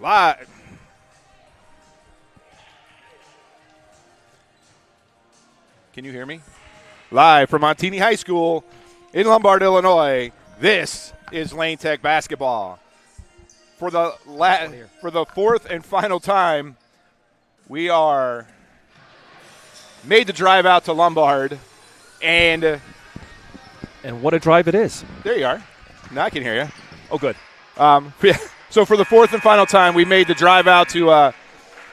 Live. Can you hear me? Live from Montini High School in Lombard, Illinois. This is Lane Tech basketball. For the fourth and final time, we are made the drive out to Lombard, and what a drive it is. There you are. Now I can hear you. Oh, good. So for the fourth and final time, we made the drive out to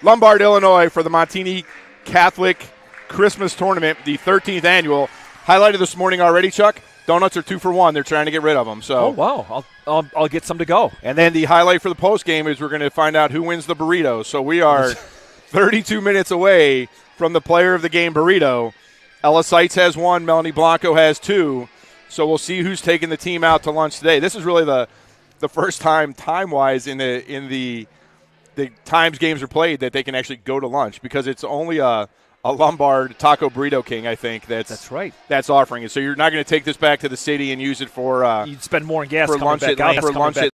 Lombard, Illinois for the Montini Catholic Christmas Tournament, the 13th annual. Highlighted this morning already, Chuck. Donuts are 2 for 1. They're trying to get rid of them. So. Oh, wow. I'll get some to go. And then the highlight for the postgame is we're going to find out who wins the burrito. So we are 32 minutes away from the player of the game burrito. Ella Seitz has 1. Melanie Blanco has 2. So we'll see who's taking the team out to lunch today. This is really the first time, time-wise, in the times games are played that they can actually go to lunch, because it's only a Lombard Taco Burrito King, I think, that's right. That's offering it. So you're not going to take this back to the city and use it for you'd spend more in gas for lunch at Lane. For lunch at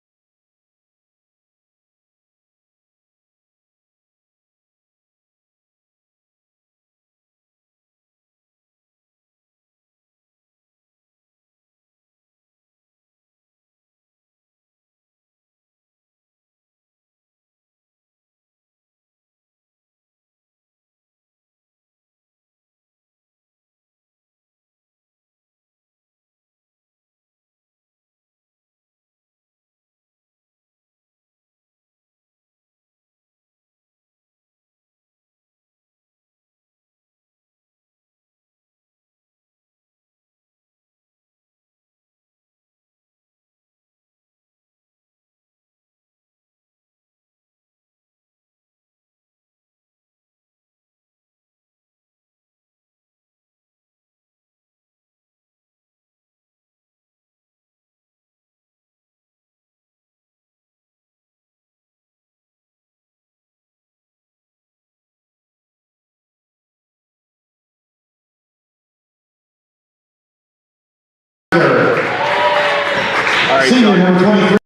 all right, senior number 23.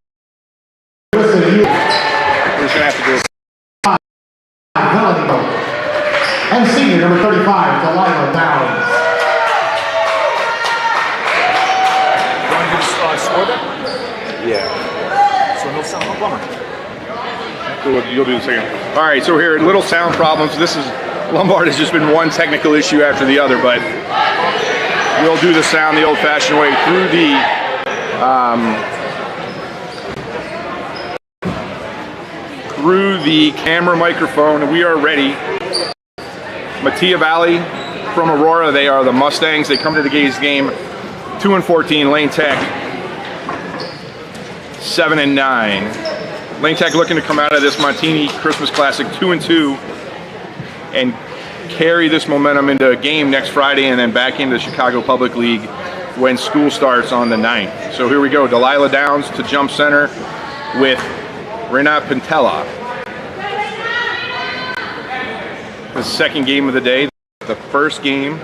we're just going to have to do it. And senior number 35, Delilah Downs. You want to do the scoreboard? Yeah. So no sound, no bummer. You'll do the second. All right, so here, little sound problems. Lombard has just been one technical issue after the other, but we'll do the sound the old-fashioned way through the camera microphone. We are ready. Metea Valley from Aurora. They are the Mustangs. They come to today's game 2-14. Lane Tech 7-9. Lane Tech looking to come out of this Montini Christmas Classic 2-2 and carry this momentum into a game next Friday and then back into the Chicago Public League when school starts on the 9th. So here we go. Delilah Downs to jump center with Renat Pintella. The second game of the day. The first game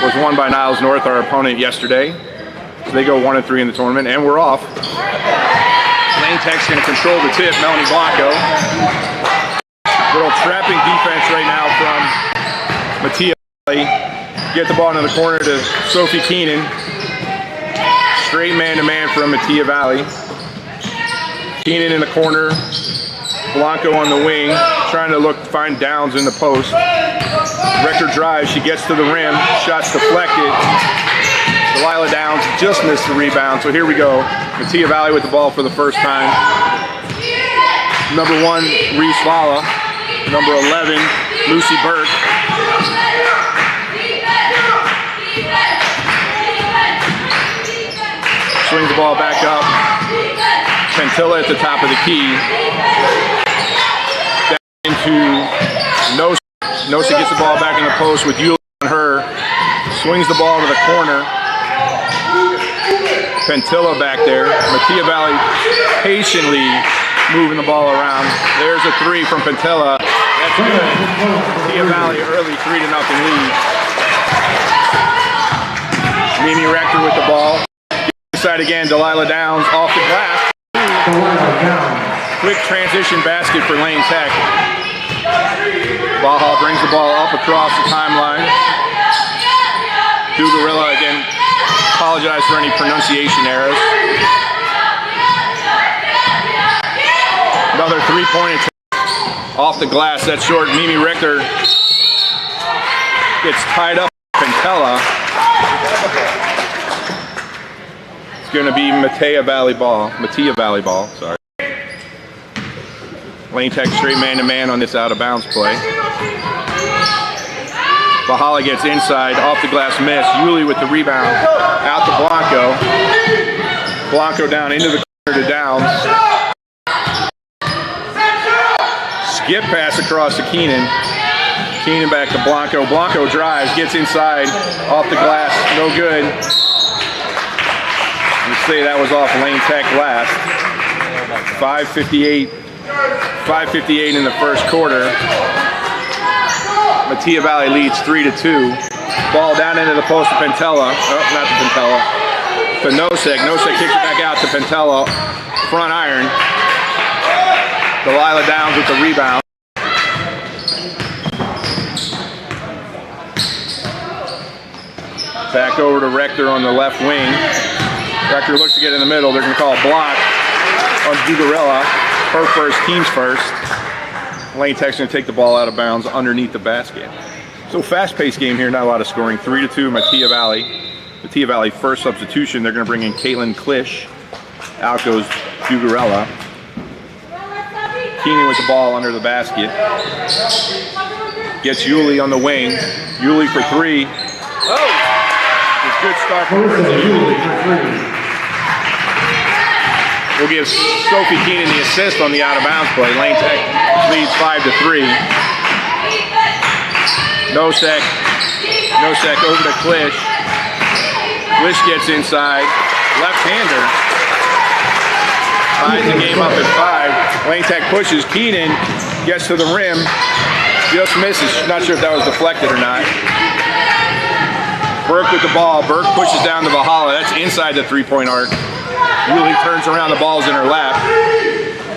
was won by Niles North, our opponent yesterday. So they go 1-3 in the tournament, and we're off. Lane Tech's going to control the tip. Melanie Blanco. Little trapping defense right now from Metea. Get the ball into the corner to Sophie Keenan. Straight man-to-man from Metea Valley. Keenan in the corner. Blanco on the wing, trying to find Downs in the post. Record drive, she gets to the rim. Shots deflected. Delilah Downs just missed the rebound. So here we go. Metea Valley with the ball for the first time. Number 1, Reese Fala. Number 11, Lucy Burke. Swings the ball back up. Pantilla at the top of the key. Back into Nosa. Nosa gets the ball back in the post with Eula on her. Swings the ball to the corner. Pantilla back there. Metea Valley patiently moving the ball around. There's a 3 from Pantilla. That's good. Metea Valley early 3-0 lead. Mimi Rector with the ball. Side again, Delilah Downs off the glass. Delilah Downs. Quick transition basket for Lane Tech. Baja brings the ball up across the timeline. Dugarilla again, apologize for any pronunciation errors. Another three-point attempt off the glass. That's short. Mimi Richter gets tied up. Pentella. It's going to be Metea Valley ball. Sorry. Lane Tech straight man-to-man on this out-of-bounds play. Bahala gets inside, off the glass miss. Yuli with the rebound, out to Blanco. Blanco down into the corner to Downs. Skip pass across to Keenan. Keenan back to Blanco. Blanco drives, gets inside, off the glass, no good. Let's say that was off Lane Tech last. 5:58 in the first quarter. Metea Valley leads 3-2. Ball down into the post to Pentella. Oh, not to Pentella. To Nosek. Nosek kicks it back out to Pentella. Front iron. Delilah Downs with the rebound. Back over to Rector on the left wing. Rector looks to get in the middle. They're going to call a block on Dugarilla. Her first, team's first. Lane Tech's going to take the ball out of bounds underneath the basket. So fast-paced game here, not a lot of scoring. 3-2, Metea Valley. Metea Valley first substitution. They're going to bring in Caitlin Klisch. Out goes Dugarilla. Keenan with the ball under the basket. Gets Yuli on the wing. Yuli for three. Oh! Good start from Yuli. We'll give Sophie Keenan the assist on the out-of-bounds play. Lane Tech leads 5-3. Nosek over to Klisch. Klisch gets inside. Left-hander. Ties the game up at 5. Lane Tech pushes. Keenan gets to the rim. Just misses. Not sure if that was deflected or not. Burke with the ball. Burke pushes down to Valhalla. That's inside the three-point arc. Yuli turns around, the ball's in her lap.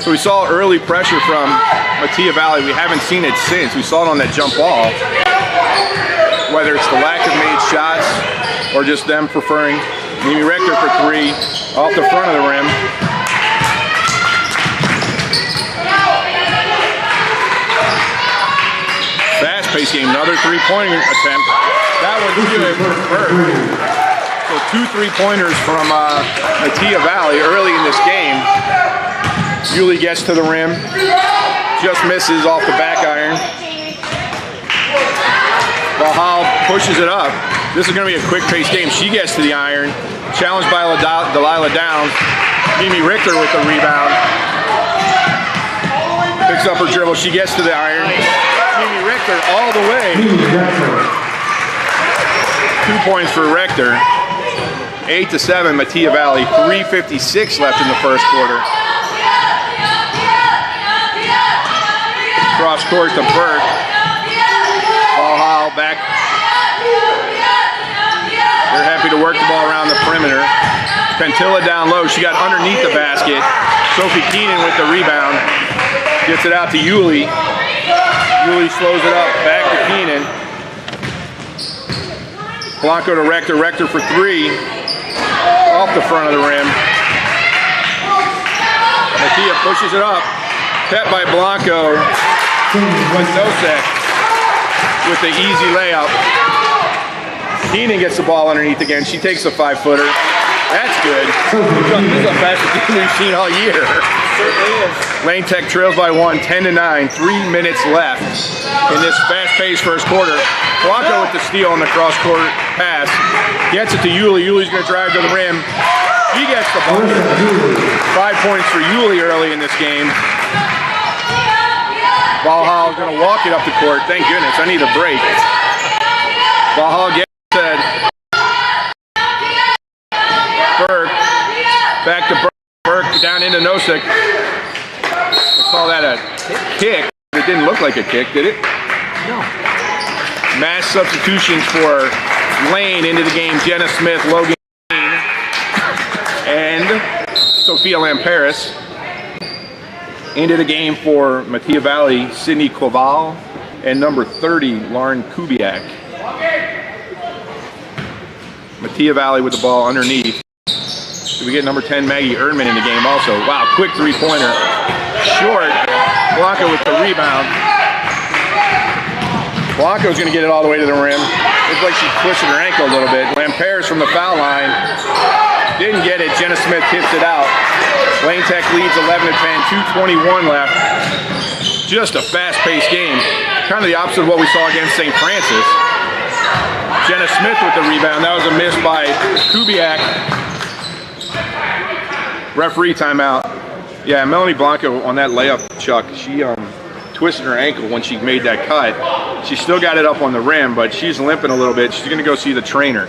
So we saw early pressure from Metea Valley. We haven't seen it since. We saw it on that jump ball. Whether it's the lack of made shots or just them preferring Mimi Rector for three off the front of the rim. Fast-paced game, another three-pointer attempt. That one's good for Burke. So 2 3-pointers from Metea Valley early in this game. Yuli gets to the rim, just misses off the back iron. Bahal pushes it up. This is going to be a quick-paced game. She gets to the iron, challenged by Delilah Downs. Mimi Richter with the rebound. Picks up her dribble. She gets to the iron. Mimi Richter all the way. 2 points for Rector. 8-7, Metea Valley. 3:56 left in the first quarter. Cross court to Burke. Ball back. They're happy to work the ball around the perimeter. Pentilla down low. She got underneath the basket. Sophie Keenan with the rebound. Gets it out to Yuli. Yuli slows it up. Back to Keenan. Blanco to Rector. Rector for three. Off the front of the rim. Metea pushes it up. Kept by Blanco. With Nosek with the easy layup. Keenan gets the ball underneath again. She takes a 5-footer. That's good. This is the fastest game we've seen all year. Certainly is. Lane Tech trails by 1, 10-9. 3 minutes left in this fast-paced first quarter. Blanco with the steal on the cross-court pass. Gets it to Yuli. Yuli's going to drive to the rim. He gets the ball. 5 points for Yuli early in this game. Valhalla going to walk it up the court. Thank goodness. I need a break. Valhalla gets it. Burke. Back to Burke. Burke down into Nosek. They call that a kick. It didn't look like a kick, did it? No. Mass substitutions for Lane into the game. Jenna Smith, Logan and Sophia Lamperis. Into the game for Metea Valley, Sydney Koval, and number 30, Lauren Kubiak. Metea Valley with the ball underneath. So we get number 10, Maggie Erdman in the game also. Wow, quick three-pointer. Short. Blanco with the rebound. Blanco's going to get it all the way to the rim. Looks like she's twisted her ankle a little bit. Lamperes from the foul line. Didn't get it. Jenna Smith tips it out. Lane Tech leads 11-10, 2:21 left. Just a fast-paced game. Kind of the opposite of what we saw against St. Francis. Jenna Smith with the rebound. That was a miss by Kubiak. Referee timeout. Yeah, Melanie Blanco on that layup, Chuck, she twisted her ankle when she made that cut. She still got it up on the rim, but she's limping a little bit. She's going to go see the trainer.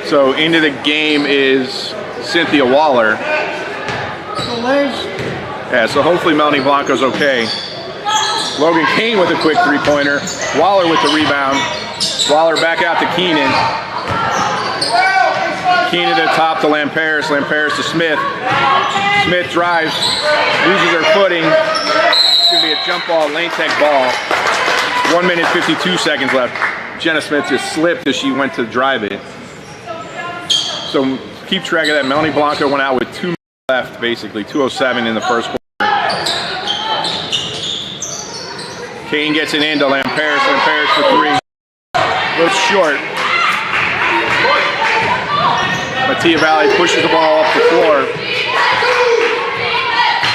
So into the game is Cynthia Waller. Yeah, so hopefully Melanie Blanco's okay. Logan Kane with a quick three-pointer. Waller with the rebound. Waller back out to Keenan. Keenan to the top to Lamperes. Lamperes to Smith. Smith drives, loses her footing. It's going to be a jump ball, Lane Tech ball. 1 minute, 52 seconds left. Jenna Smith just slipped as she went to drive it. So keep track of that. Melanie Blanco went out with 2 minutes left, basically. 2:07 in the first quarter. Kane gets it into Lamperes. Lamperes for 3. Looks short. Metea Valley pushes the ball up the floor.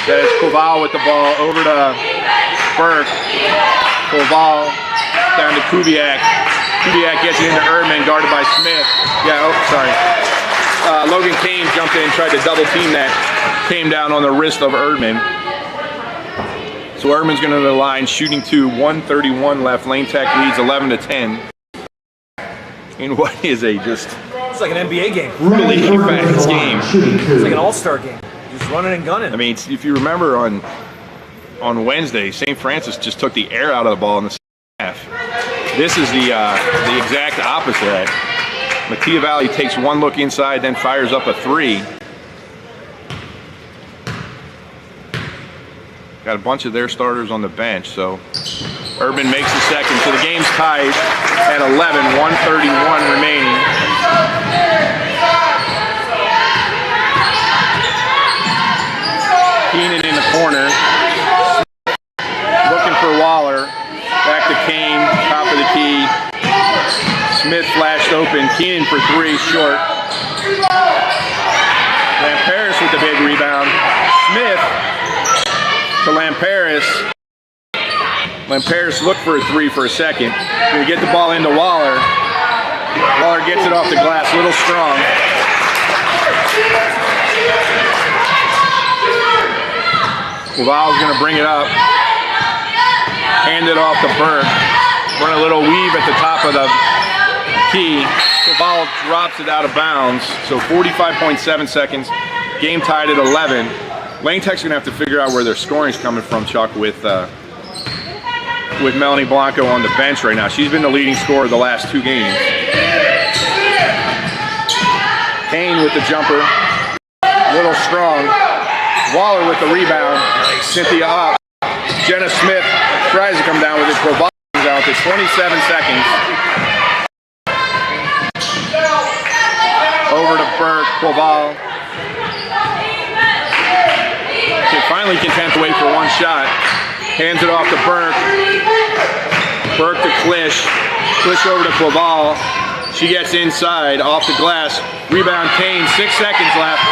That is Koval with the ball over to Burke. Koval down to Kubiak. Kubiak gets it into Erdman, guarded by Smith. Yeah, oh, sorry. Logan Kane jumped in, tried to double team that. Came down on the wrist of Erdman. So Erdman's going to the line, shooting 2, 1:31 left. Lane Tech leads 11-10. In what is a just... It's like an NBA game. Really fast game. It's like an all-star game. Just running and gunning. I mean, if you remember on Wednesday, St. Francis just took the air out of the ball in the second half. This is the exact opposite of that. Metea Valley takes one look inside, then fires up a 3. Got a bunch of their starters on the bench, so Urban makes the second. So the game's tied at 11, 1:31 remaining. Keenan in the corner. Looking for Waller. Back to Kane, top of the key. Smith flashed open. Keenan for 3, short. Lamperes with the big rebound. Smith to Lamperes. Lamperes looked for a 3 for a second. Gonna get the ball into Waller. Waller gets it off the glass, a little strong. Koval's gonna bring it up. Hand it off to Burke. Run a little weave at the top of the key. Koval drops it out of bounds. So 45.7 seconds. Game tied at 11. Lane Tech's gonna have to figure out where their scoring's coming from, Chuck, with Melanie Blanco on the bench right now. She's been the leading scorer the last 2 games. Kane with the jumper. Little strong. Waller with the rebound. Cynthia up. Jenna Smith tries to come down with it. Koval comes out with it. 27 seconds. Over to Burke. Koval. Finally content to wait for one shot. Hands it off to Burke. Burke to Klish. Klish over to Koval. She gets inside, off the glass. Rebound Kane, 6 seconds left.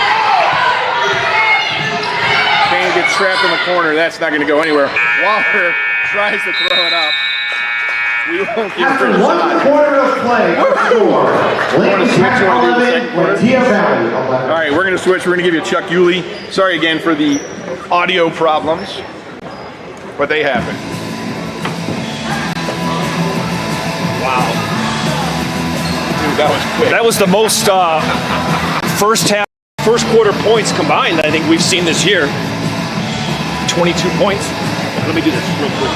Kane gets trapped in the corner. That's not going to go anywhere. Waller tries to throw it up. We won't give her a After 1 shot. quarter of play, score. Lane Tech 11, Metea Valley 11. All right, we're going to switch. We're going to give you Chuck Yulee. Sorry again for the audio problems, but they happen. Wow. Dude, that was quick. That was the most first quarter points combined I think we've seen this year. 22 points. Let me do this real quick.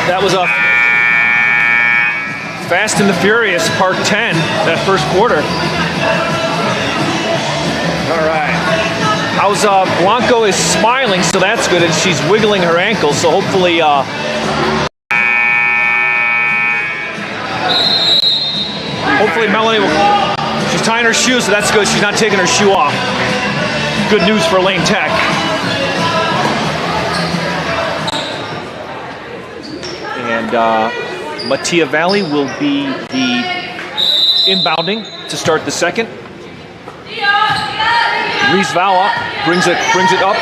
That was a Fast and the Furious Part 10, that first quarter. All right. How's Blanco is smiling, so that's good, and she's wiggling her ankle, so hopefully Melanie will. She's tying her shoe, so that's good. She's not taking her shoe off. Good news for Lane Tech. And Metea Valley will be the inbounding to start the second. Reese Vala brings it up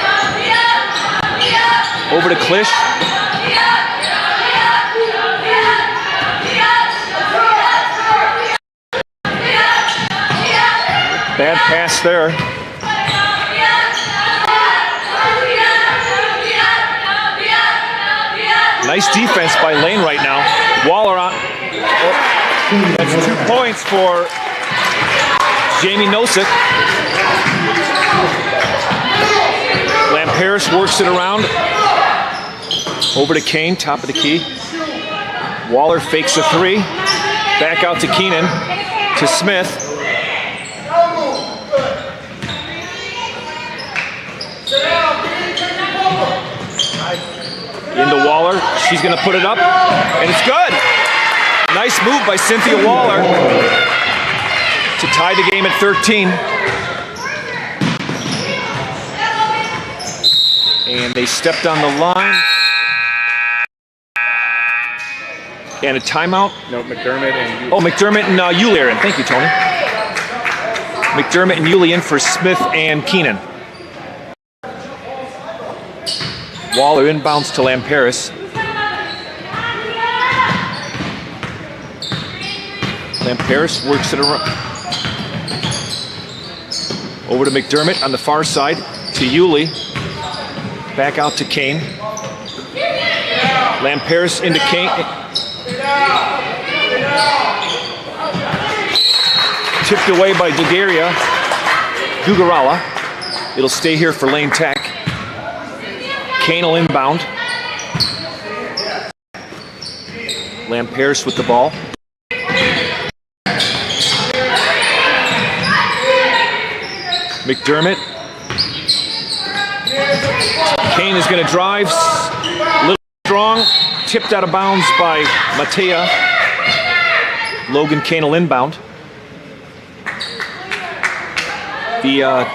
over to Klisch. Bad pass there. Nice defense by Lane right now. Waller on. That's 2 points for Jamie Nosek. Lamperis works it around. Over to Kane, top of the key. Waller fakes a three. Back out to Keenan. To Smith. Into Waller. She's going to put it up. And it's good. Nice move by Cynthia Waller to tie the game at 13. And they stepped on the line. And a timeout. No, McDermott and McDermott and Yulee are in. Thank you, Tony. McDermott and Yulee in for Smith and Keenan. Waller inbounds to Lamperis. Lamperis works it around. Over to McDermott on the far side to Yulee. Back out to Kane. Lamperis into Kane. Tipped away by Gugarala. It'll stay here for Lane Tech. Kane will inbound. Lamperis with the ball. McDermott. Kane is going to drive. A little strong. Tipped out of bounds by Metea. Logan Kane will inbound. The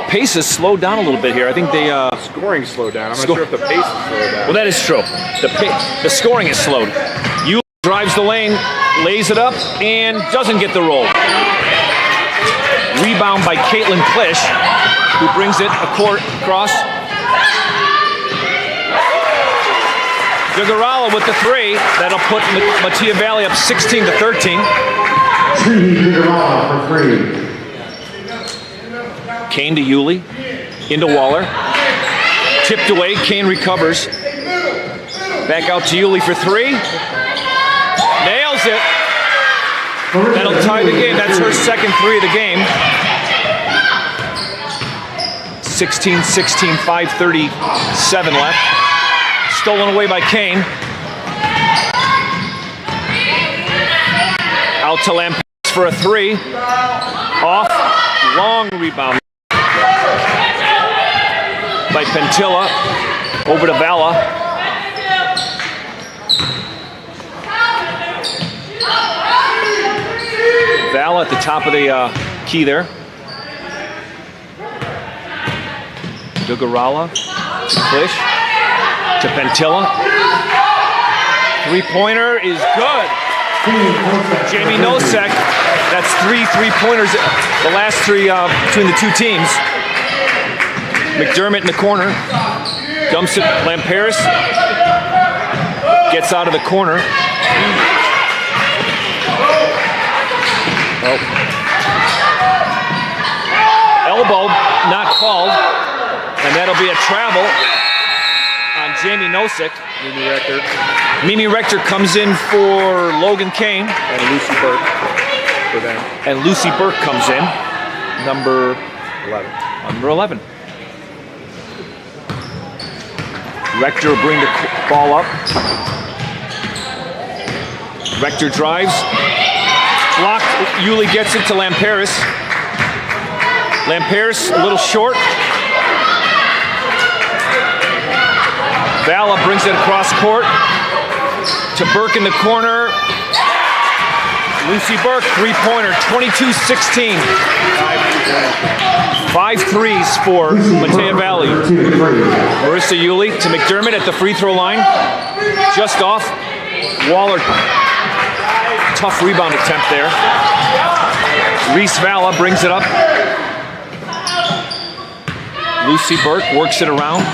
pace has slowed down a little bit here. I think they scoring slowed down. I'm not sure if the pace is slowed down. Well, that is true. The scoring is slowed. Yulee drives the lane, lays it up, and doesn't get the roll. Rebound by Caitlin Klisch, who brings it across. Gugarala with the three. That'll put Metea Valley up 16-13. Gugarala for three. Kane to Yulee, into Waller. Tipped away, Kane recovers. Back out to Yulee for three. Nails it. That'll tie the game. That's her second three of the game. 16-16, 5:37 left. Stolen away by Kane. Out to Lamperis for a three. Off. Long rebound by Pentilla. Over to Vala. Vala at the top of the key there. Gugarala to Klisch to Pentilla. Three-pointer is good. Jamie Nosek. That's 3 3-pointers, the last three between the two teams. McDermott in the corner. Dumps it. Lamperis gets out of the corner. Oh. Elbow not called. And that'll be a travel on Jamie Nosek. Mimi Rector comes in for Logan Kane. And Lucy Burke for them. And Lucy Burke comes in. Number 11. Number 11. Rector will bring the ball up. Rector drives. Blocked. Yulee gets it to Lamperis. Lamperis a little short. Vala brings it across court to Burke in the corner. Lucy Burke, three-pointer, 22-16. 5 threes for Metea Valley. Marissa Yulee to McDermott at the free throw line. Just off. Waller, tough rebound attempt there. Reese Vala brings it up. Lucy Burke works it around.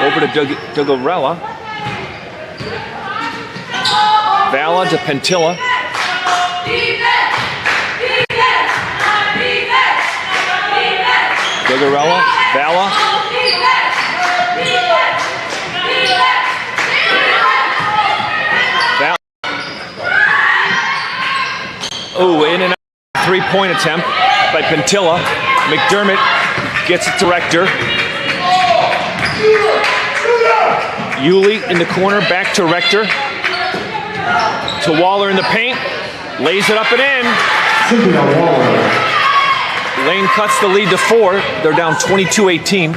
Over to Dugarella. Vala to Pentilla. Dugarella, Vala. Vala. Oh, in and out. Three-point attempt by Pentilla. McDermott gets it to Rector. Yulee in the corner, back to Rector. To Waller in the paint. Lays it up and in. Lane cuts the lead to 4. They're down 22-18.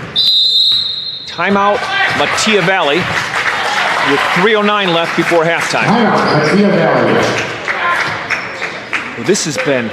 Timeout, Metea Valley, with 3:09 left before halftime. Well, this has been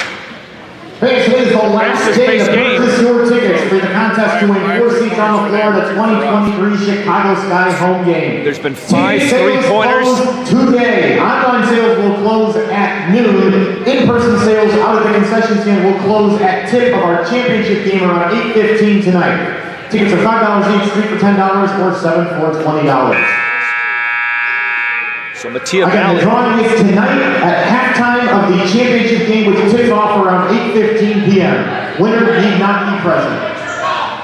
This is the last day to purchase your tickets for the contest to win 4 seats on the floor of the 2023 Chicago Sky home game. There's been 5 three-pointers. Today, online sales will close at noon. In-person sales out of the concession stand will close at tip of our championship game around 8:15 tonight. Tickets are $5 each, 3 for $10 or 7 for $20. So Metea Again, Valley. the drawing is tonight at halftime of the championship game, which tips off around 8:15 p.m. Winner need not be present.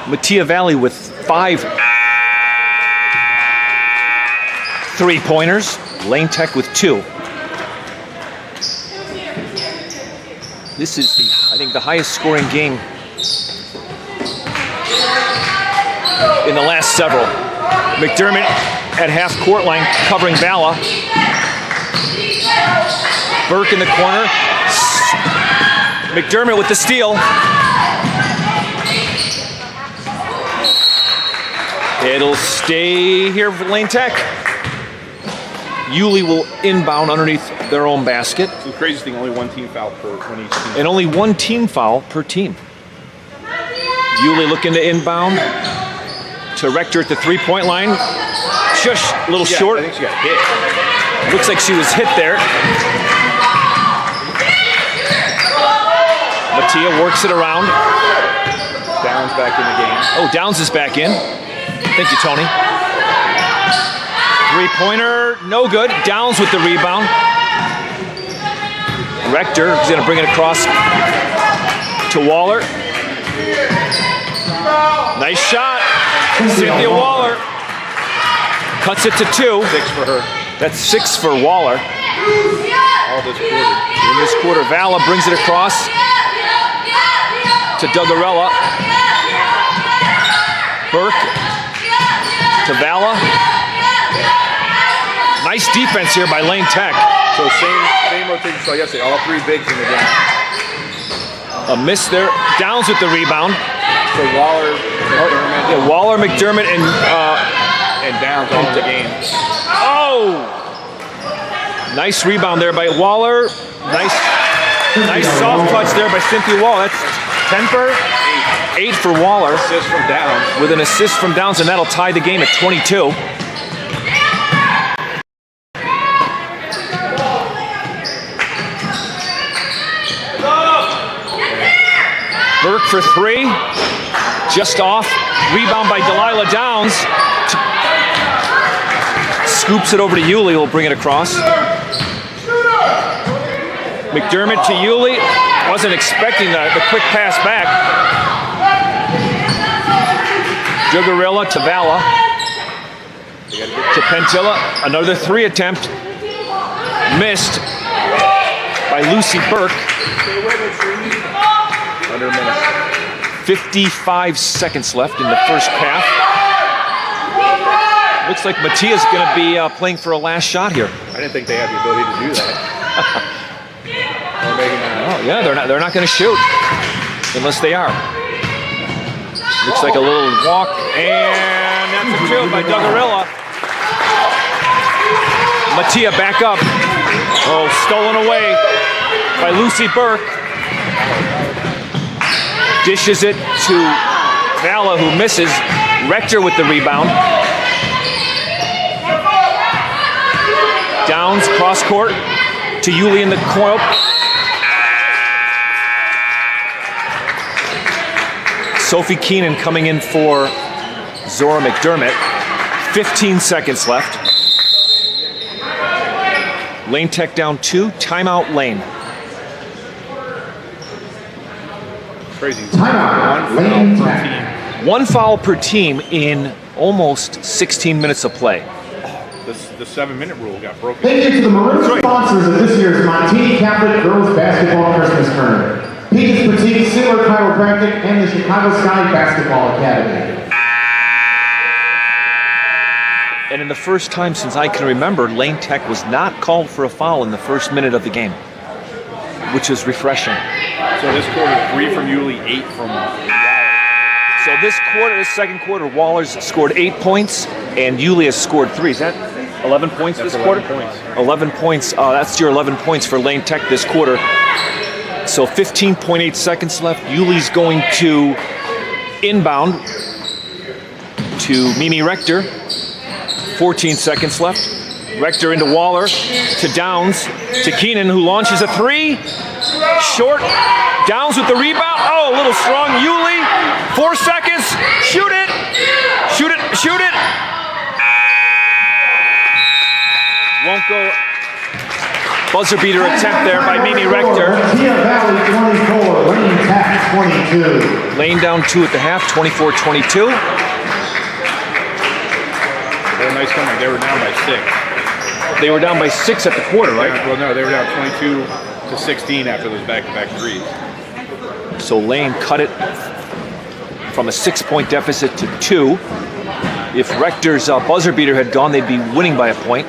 Metea Valley with 5 three-pointers. Lane Tech with 2. This is, I think, the highest scoring game in the last several. McDermott at half-court line covering Vala. Burke in the corner. McDermott with the steal. It'll stay here for Lane Tech. Yulee will inbound underneath their own basket. So the craziest thing, only one team foul per one each team. And only one team foul per team. Yulee looking to inbound to Rector at the three-point line. Shush, a little short. I think she got hit. Looks like she was hit there. Metea works it around. Downs back in the game. Oh, Downs is back in. Thank you, Tony. Three-pointer, no good. Downs with the rebound. Rector is going to bring it across to Waller. Nice shot. Cynthia Waller cuts it to 2. 6 for her. That's 6 for Waller. All this quarter. In this quarter, Vala brings it across to Dugarella. Burke to Vala. Nice defense here by Lane Tech. So same rotation so yesterday. All 3 bigs in the game. A miss there. Downs with the rebound. So Waller, McDermott, Yeah, Waller, McDermott, and Downs all in the game. oh! Nice rebound there by Waller. Nice soft touch there by Cynthia Waller. That's 10 for 8 for Waller. Assist from Downs. With an assist from Downs, and that'll tie the game at 22. Burke for 3, just off. Rebound by Delilah Downs. Scoops it over to Yulee, who'll bring it across. McDermott to Yulee. Wasn't expecting the quick pass back. Dugarella to Vala. To Pentilla. Another 3 attempt. Missed by Lucy Burke. Under a minute. 55 seconds left in the first half. Looks like Metea's going to be playing for a last shot here. I didn't think they had the ability to do that. Or maybe not. Oh, yeah, they're not going to shoot unless they are. Looks like a little walk, and that's a two by Duggarilla. Metea back up. Oh, stolen away by Lucy Burke. Dishes it to Vala, who misses. Rector with the rebound. Downs cross court to Yuli in the coil. Sophie Keenan coming in for Zora McDermott. 15 seconds left. Lane Tech down 2. Timeout Lane. Crazy. Timeout. Lane Tech. One foul per team in almost 16 minutes of play. The 7-minute rule got broken. Thank you to the maroon sponsors of this year's Montini Catholic Girls Basketball Christmas Tournament. Peaches Boutique, Sigler Chiropractic, and the Chicago Sky Basketball Academy. And in the first time since I can remember, Lane Tech was not called for a foul in the first minute of the game, which is refreshing. So this quarter, 3 from Yuli, 8 from So this second quarter, Waller's scored 8 points, and Yulia has scored 3. Is that 11 points That's this 11 quarter? points. 11 points. That's your 11 points for Lane Tech this quarter. So 15.8 seconds left. Yuli's going to inbound to Mimi Rector. 14 seconds left. Rector into Waller, to Downs, to Keenan, who launches a 3. Short. Downs with the rebound. Oh, a little strong. Yuli. 4 seconds. Shoot it. Shoot it. Shoot it. Won't go. Buzzer beater attempt there by Mimi Rector. Metea Valley 24, Lane Tech 22. Lane down 2 at the half, 24-22. They were nice coming. They were down by 6. They were down by 6 at the quarter, right? Well, no, they were down 22-16 after those back-to-back threes. So Lane cut it from a 6-point deficit to 2. If Rector's buzzer beater had gone, they'd be winning by a point.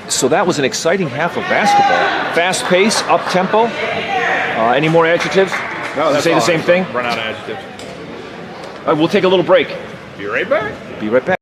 So that was an exciting half of basketball. Fast pace, up tempo. Any more adjectives? No, that's say all. the same thing? Run out of adjectives. We'll take a little break. Be right back. Be right back.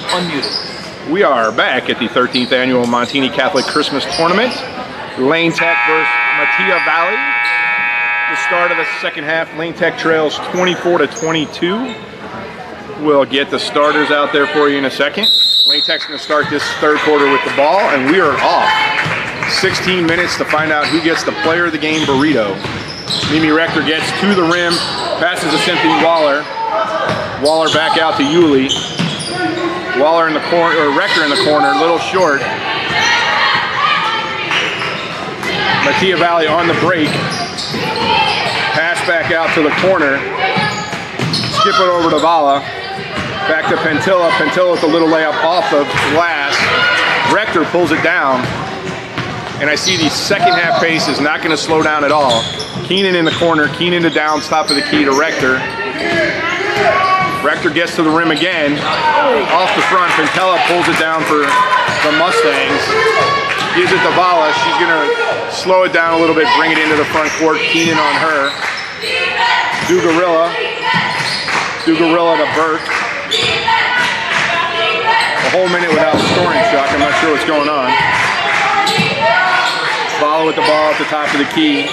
unmuted. We are back at the 13th annual Montini Catholic Christmas Tournament. Lane Tech versus Metea Valley. The start of the second half, Lane Tech trails 24-22. We'll get the starters out there for you in a second. Lane Tech's going to start this third quarter with the ball, and we are off. 16 minutes to find out who gets the player of the game burrito. Mimi Rector gets to the rim, passes to Cynthia Waller. Waller back out to Yulee. Waller in the corner, or Rector in the corner, a little short. Metea Valley on the break. Pass back out to the corner. Skip it over to Vala. Back to Pentilla. Pentilla with a little layup off the glass. Rector pulls it down. And I see the second half pace is not going to slow down at all. Keenan in the corner. Keenan to downs, top of the key to Rector. Rector gets to the rim again. Off the front. Pentilla pulls it down for the Mustangs. Gives it to Vala. She's going to slow it down a little bit, bring it into the front court. Keenan on her. Dugarilla to Burke. A whole minute without a scoring shot. I'm not sure what's going on. Vala with the ball at the top of the key.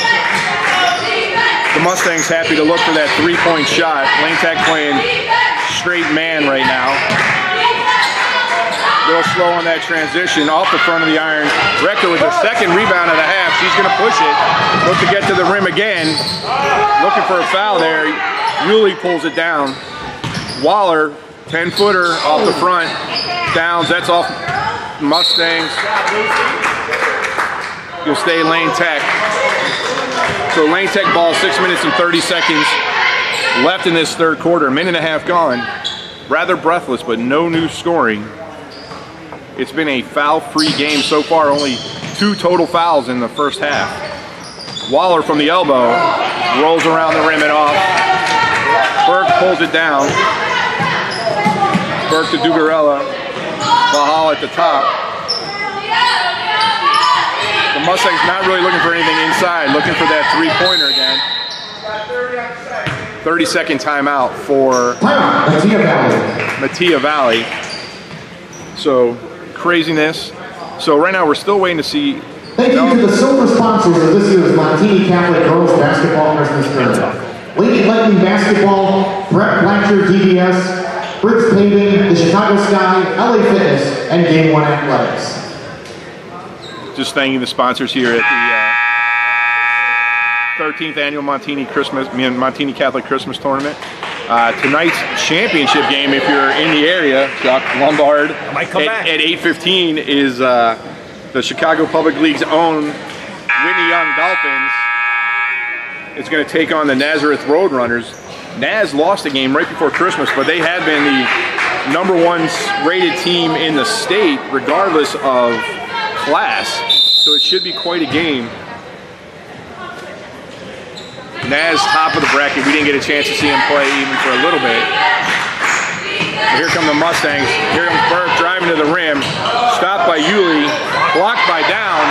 The Mustangs happy to look for that three-point shot. Lane Tech playing straight man right now. Real slow on that transition. Off the front of the iron. Rector with the second rebound of the half. She's going to push it. Look to get to the rim again. Looking for a foul there. Yulee pulls it down. Waller, 10-footer off the front. Downs. That's off Mustangs. You'll stay Lane Tech. So Lane Tech ball, 6 minutes and 30 seconds left in this third quarter. Minute and a half gone. Rather breathless, but no new scoring. It's been a foul-free game so far. Only 2 total fouls in the first half. Waller from the elbow. Rolls around the rim and off. Burke pulls it down. Burke to Dugarella. Bahal at the top. The Mustangs not really looking for anything inside, looking for that three-pointer again. 30-second timeout for Metea Valley. So, craziness. So right now we're still waiting to see. Thank you to the silver sponsors of this year's Montini Catholic Girls Basketball Christmas Tournament. Lady Lightning Basketball, Brett Blanchard DBS, Briggs Paving, the Chicago Sky, LA Fitness, and Game 1 Athletics. Just thanking the sponsors here at the 13th annual Montini Catholic Christmas Tournament. Tonight's championship game, if you're in the area, Chuck Lombard, might come back at 8:15 is the Chicago Public League's own Whitney Young Dolphins. It's going to take on the Nazareth Roadrunners. Naz lost a game right before Christmas, but they had been the #1 rated team in the state, regardless of class, so it should be quite a game. Naz top of the bracket. We didn't get a chance to see him play even for a little bit. But here come the Mustangs. Here comes Burke driving to the rim. Stopped by Yulee. Blocked by Downs.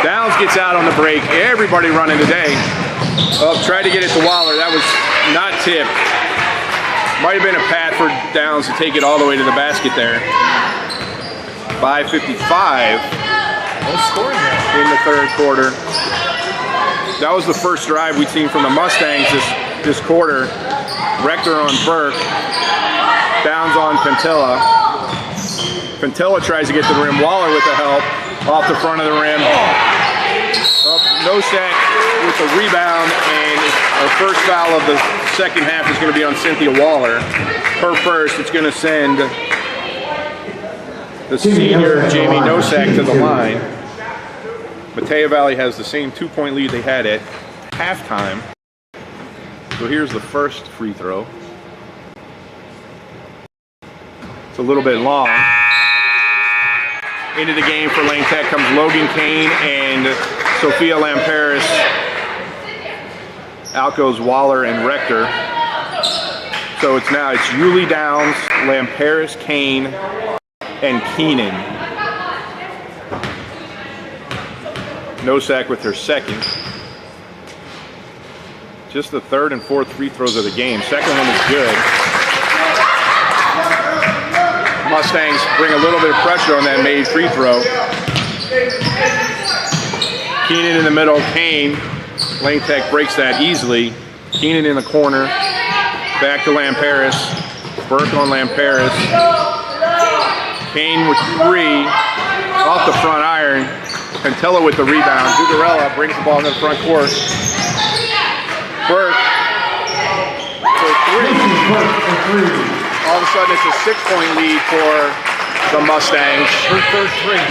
Downs gets out on the break. Everybody running today. Tried to get it to Waller. That was not tipped. Might have been a path for Downs to take it all the way to the basket there. 5:55 in the third quarter. That was the first drive we'd seen from the Mustangs this quarter. Rector on Burke. Downs on Pentilla. Pentilla tries to get to the rim. Waller with the help. Off the front of the rim. Nosek with the rebound, and our first foul of the second half is going to be on Cynthia Waller. Her first. It's going to send the senior Jamie Nosek to the line. Metea Valley has the same 2-point lead they had at halftime. So here's the first free throw. It's a little bit long. Into the game for Lane Tech comes Logan Kane and Sophia Lamperis. Out goes Waller and Rector. So it's Yulee Downs, Lamperis, Kane, and Keenan. Nosek with her second. Just the third and fourth free throws of the game. Second one is good. Mustangs bring a little bit of pressure on that made free throw. Keenan in the middle, Kane. Lane Tech breaks that easily. Keenan in the corner. Back to Lamparis. Burke on Lamparis. Kane with 3. Off the front iron. Pantella with the rebound. Dugarella brings the ball into the front court. Burke for 3. All of a sudden it's a 6-point lead for the Mustangs. Her third three.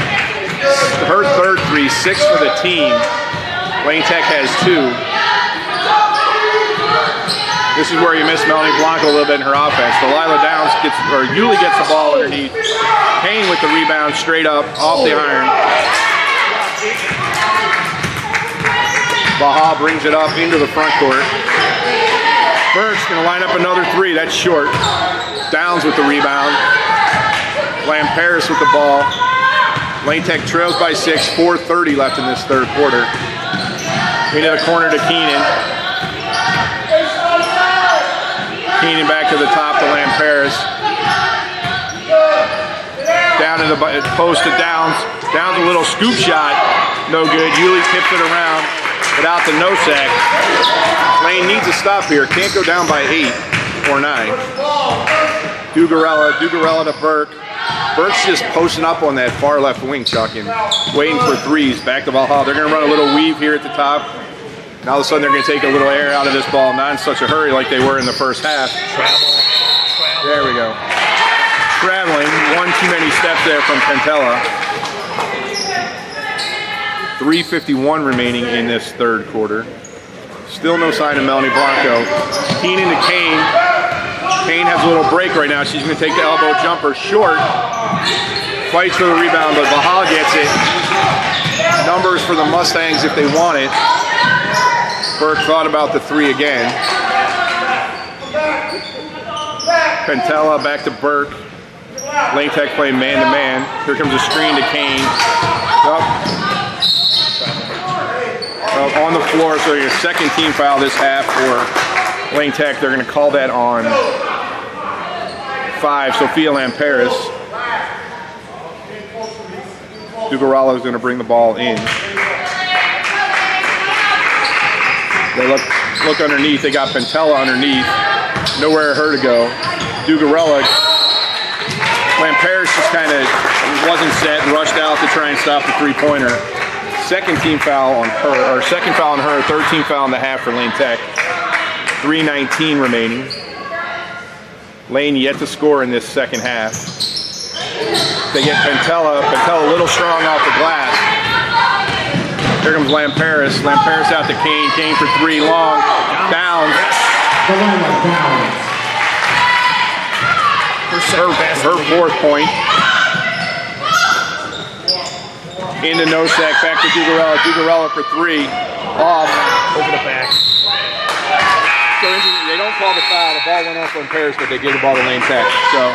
Her third 3, 6 for the team. Lane Tech has 2. This is where you miss Melanie Blanco a little bit in her offense. Delilah Downs Yulee gets the ball underneath. Kane with the rebound straight up off the iron. Baha brings it up into the front court. Burke's gonna line up another 3, that's short. Downs with the rebound. Lamparis with the ball. Lane Tech trails by 6, 4:30 left in this third quarter. Into the corner to Keenan. Keenan back to the top to Lamparis. Down in the post to Downs. Downs a little scoop shot. No good. Yulee tips it around without the no-sack. Lane needs a stop here. Can't go down by 8 or 9. Dugarella to Burke. Burke's just posting up on that far left wing, Chuck, and waiting for 3s. Back to Valhalla. They're going to run a little weave here at the top. Now all of a sudden they're going to take a little air out of this ball, not in such a hurry like they were in the first half. There we go. Traveling. One too many steps there from Pantella. 3:51 remaining in this third quarter. Still no sign of Melanie Blanco. Keenan to Kane. Kane has a little break right now. She's going to take the elbow jumper short. Fights for the rebound, but Bahal gets it. Numbers for the Mustangs if they want it. Burke thought about the 3 again. Pantella back to Burke. Lane Tech playing man-to-man. Here comes a screen to Kane. On the floor, so your second team foul this half for Lane Tech. They're going to call that on 5, Sophia Lamparis. Dugarella is going to bring the ball in. They look underneath. They got Pantella underneath. Nowhere for her to go. Dugarella. Lamparis just kind of wasn't set and rushed out to try and stop the 3-pointer. Second team foul on her, or second foul on her, third team foul in the half for Lane Tech. 3:19 remaining. Lane yet to score in this second half. They get Pantella a little strong off the glass. Here comes Lamparis. Lamparis out to Kane. Kane for 3 long. Downs. Her 4th point. Into no-sack. Back to Dugarella. Dugarella for 3. Off. Over the back. So they don't call the foul. The ball went off on Paris, but they give the ball to Lane Tech. So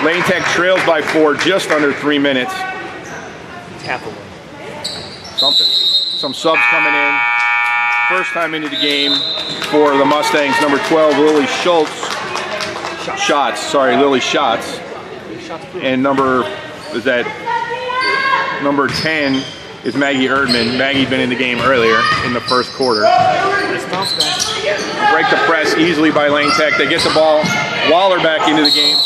Lane Tech trails by 4, just under 3 minutes. Tap away. Something. Some subs coming in. First time into the game for the Mustangs. Number 12, Lily Schultz. Lily Schatz. And number 10 is Maggie Erdman. Maggie'd been in the game earlier in the first quarter. Break the press easily by Lane Tech. They get the ball. Waller back into the game.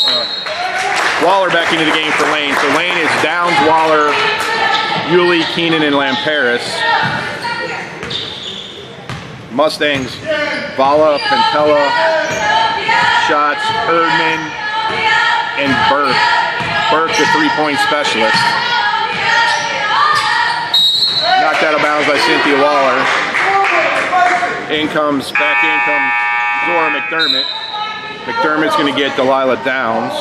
Waller back into the game for Lane. So Lane is Downs, Waller, Yulee, Keenan, and Lamparis. Mustangs, Vala, Pantella, Schatz, Erdman, and Burke. Burke, the 3-point specialist. Knocked out of bounds by Cynthia Waller. Back in comes Zora McDermott. McDermott's going to get Delilah Downs.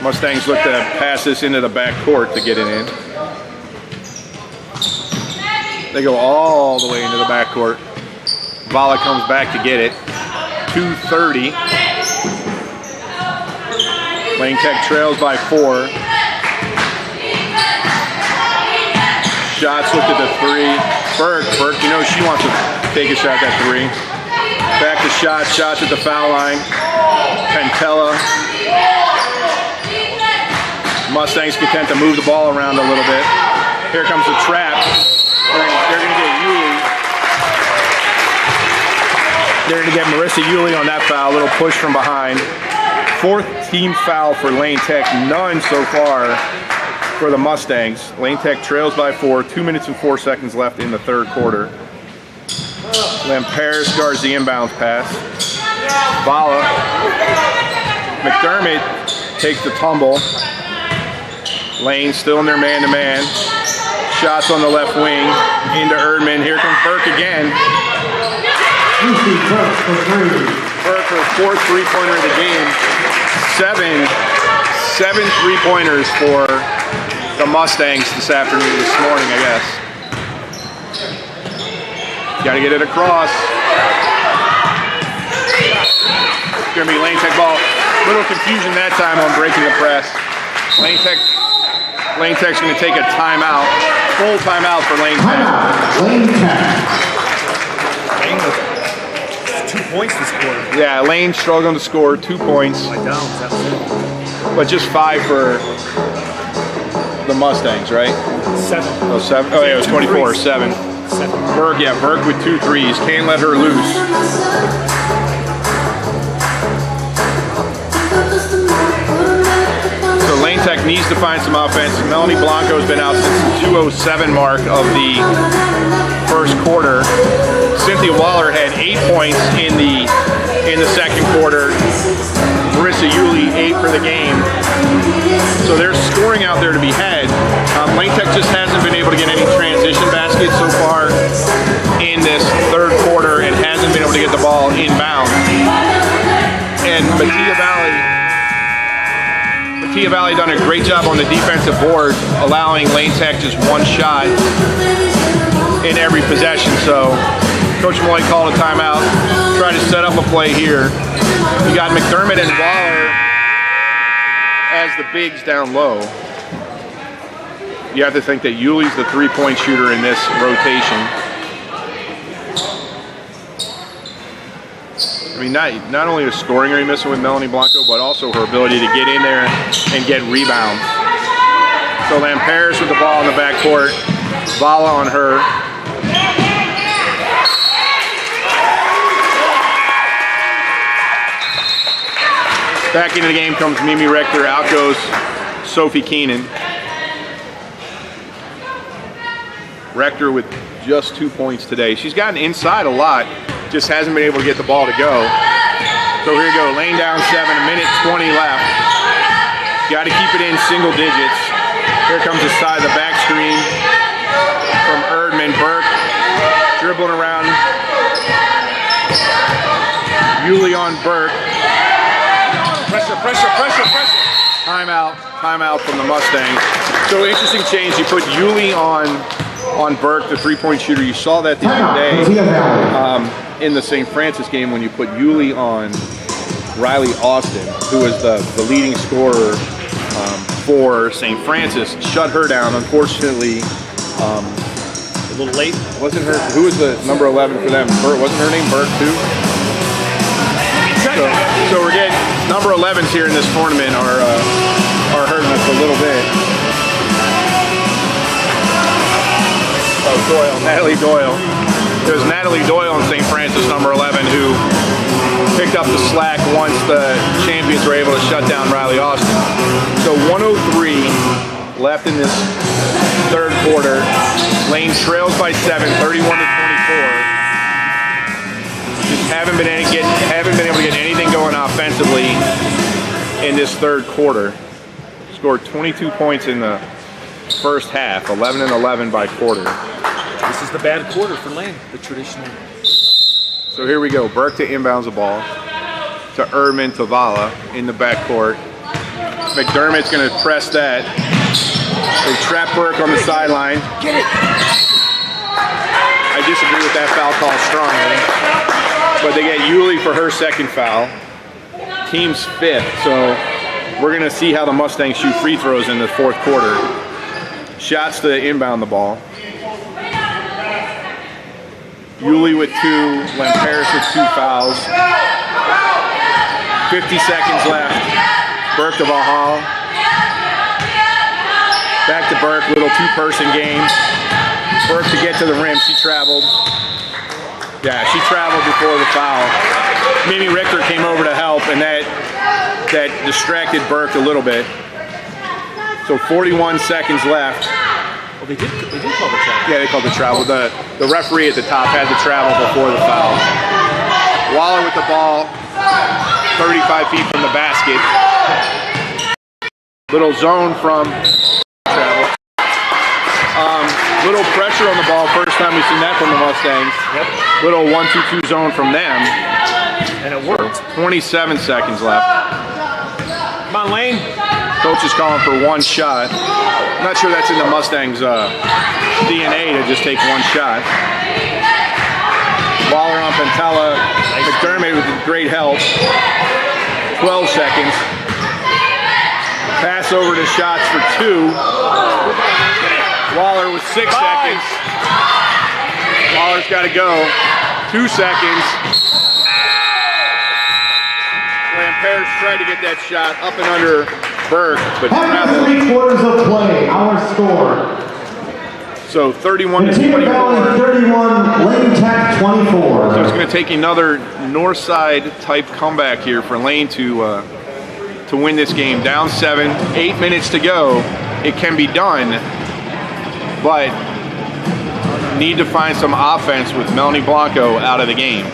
Mustangs look to pass this into the back court to get it in. They go all the way into the back court. Vala comes back to get it. 2:30. Lane Tech trails by 4. Shots looked at the 3. Burke, you know she wants to take a shot at that 3. Back to shots at the foul line. Pentella. Mustangs content to move the ball around a little bit. Here comes the trap. They're going to get Yulee. They're going to get Marissa Yulee on that foul. A little push from behind. 4th team foul for Lane Tech. None so far for the Mustangs. Lane Tech trails by 4. 2 minutes and 4 seconds left in the 3rd quarter. Lamperes guards the inbounds pass. Vala. McDermott takes the tumble. Lane still in their man-to-man. Shots on the left wing into Erdman. Here comes Burke again. Burke for 4th three-pointer of the game. Seven three-pointers for the Mustangs this afternoon, this morning, I guess. Got to get it across. It's going to be Lane Tech ball. Little confusion that time on breaking the press. Lane Tech's going to take a timeout. Full timeout for Lane Tech. Lane Tech. Lane with 2 points this quarter. Yeah, Lane struggling to score 2 points. But just 5 for the Mustangs, right? 7. Oh, 7. Oh, yeah, it was 24. 7. Burke, yeah, Burke with 2 threes. Can't let her loose. So Lane Tech needs to find some offense. Melanie Blanco's been out since the 2:07 mark of the 1st quarter. Cynthia Waller had 8 points in the 2nd quarter. Marissa Yulee 8 for the game. So there's scoring out there to be had. Lane Tech just hasn't been able to get any transition baskets so far in this 3rd quarter and hasn't been able to get the ball inbound. And Metea Valley done a great job on the defensive board, allowing Lane Tech just 1 shot in every possession. So Coach Malloy called a timeout, try to set up a play here. You got McDermott and Waller as the bigs down low. You have to think that Yulee's the 3-point shooter in this rotation. I mean, not only the scoring are you missing with Melanie Blanco, but also her ability to get in there and get rebounds. So Lamperes with the ball in the backcourt. Vala on her. Back into the game comes Mimi Rector. Out goes Sophie Keenan. Rector with just 2 points today. She's gotten inside a lot, just hasn't been able to get the ball to go. So here you go, Lane down 7, a minute 20 left. Got to keep it in single digits. Here comes the side of the back screen from Erdman. Burke dribbling around. Yulee on Burke. Pressure. Timeout from the Mustangs. So interesting change. You put Yulee on Burke, the 3-point shooter. You saw that the other day in the St. Francis game when you put Yulee on Riley Austin, who was the leading scorer for St. Francis. Shut her down. Unfortunately, A little late. wasn't her? Who was the number 11 for them? Burke, wasn't her name Burke too? So we're getting number 11s here in this tournament are hurting us a little bit. Oh, Doyle, Natalie Doyle. It was Natalie Doyle in St. Francis, number 11, who picked up the slack once the champions were able to shut down Riley Austin. So 1:03 left in this 3rd quarter. Lane trails by 7, 31-24. Just haven't been able to get anything going offensively in this 3rd quarter. Scored 22 points in the first half, 11-11 by quarter. This is the bad quarter for Lane, the traditional. So here we go. Burke to inbounds the ball to Erdman to Vala in the backcourt. McDermott's going to press that. They trap Burke on the sideline. Get it! I disagree with that foul call strongly. But they get Yulee for her 2nd foul. Team's 5th. So we're going to see how the Mustangs shoot free throws in the 4th quarter. Shots to inbound the ball. Yulee with 2, Lamperis with 2 fouls. 50 seconds left. Burke to Valhalla. Back to Burke, little 2-person game. Burke to get to the rim, she traveled. Yeah, she traveled before the foul. Mimi Richter came over to help, and that distracted Burke a little bit. So 41 seconds left. Well, they did call the travel. Yeah, they called the travel. The referee at the top had the travel before the foul. Waller with the ball, 35 feet from the basket. Little zone from travel. Little pressure on the ball. First time we've seen that from the Mustangs. Yep. Little 1-2-2 zone from them. And it worked. 27 seconds left. Come on, Lane. Coach is calling for 1 shot. I'm not sure that's in the Mustangs' DNA to just take 1 shot. Waller on Pentella. McDermott with great help. 12 seconds. Pass over to shots for 2. Waller with 6 seconds. Waller's got to go. 2 seconds. Lamperis tried to get that shot up and under Burke, but After 3 quarters of play, our score. So 31 to Metea 24. Valley 31, Lane Tech 24. So it's going to take another north side type comeback here for Lane to win this game. Down 7, 8 minutes to go. It can be done, but need to find some offense with Melanie Blanco out of the game,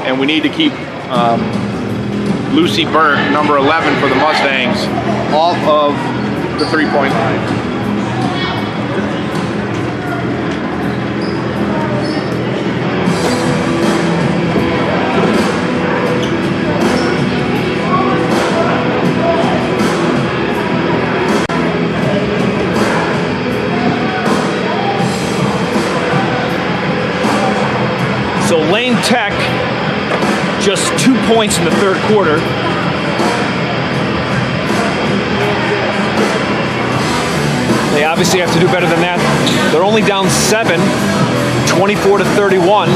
and we need to keep Lucy Burke, number 11 for the Mustangs, off of the 3-point line. So Lane Tech, just 2 points in the third quarter. They obviously have to do better than that. They're only down 7, 24 to 31.